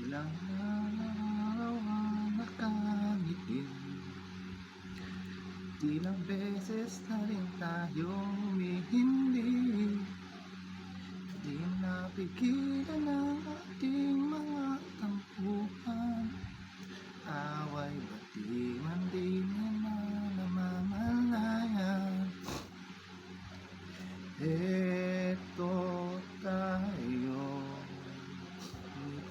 Ilang araw ang nakangitin, ilang beses na rin tayong humihindi. Di napigilan ang ating mga tampuhan, away batiman di na namamalayan. Eto tayo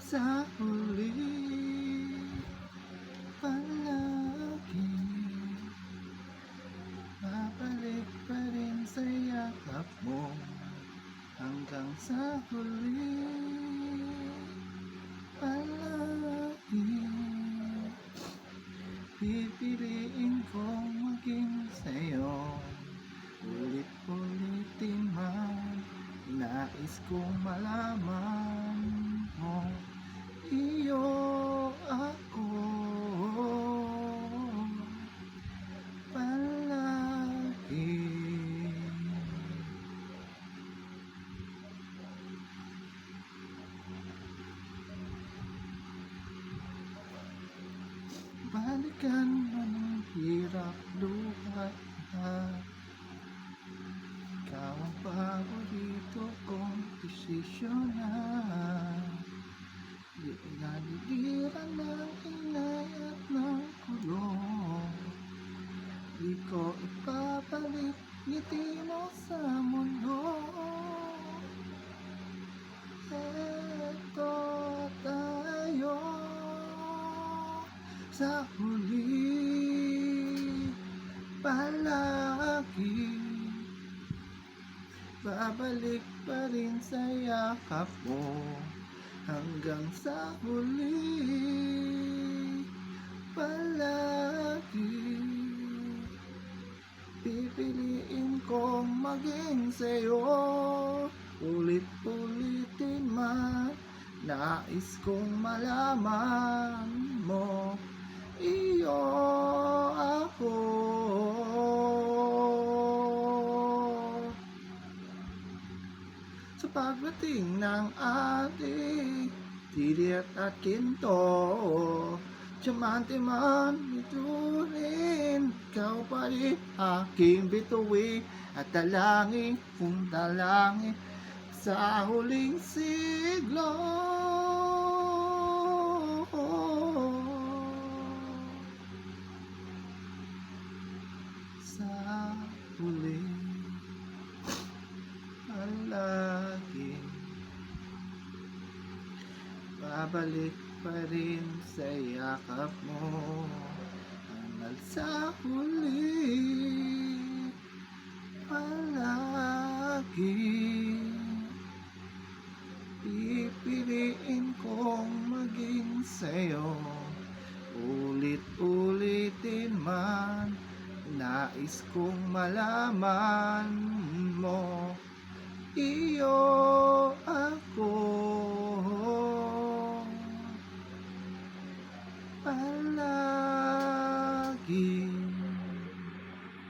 sa huli, palagi babalik pa rin sa yakap mo hanggang sa huli, palagi pipiliin kong maging sa'yo. Ulit-ulitin man, nais kong malaman mo, iyo ako palagi. Balikan mo ng hirap luha, ikaw ang paborito kong desisyon na di naliliran ng ingay at ng kulong. Di ko ipabalik ngiti mo sa mundo. Eto tayo sa huli, palagi babalik pa rin sa yakap mo hanggang sa huli, palagi pipiliin kong maging sa'yo. Ulit-ulitin man, nais kong malaman mo, iyo ako sa pagdating ng ating tili at kinto. Diamante man ito rin, ikaw pa rin aking bituin at dalangin kung dalangin sa huling siglo. Sa huli, palagi babalik pa rin sa yakap mo hanggang sa huli, palagi pipiliin kong maging sa'yo. Ulit-ulitin man, nais kong malaman mo, iyo ako.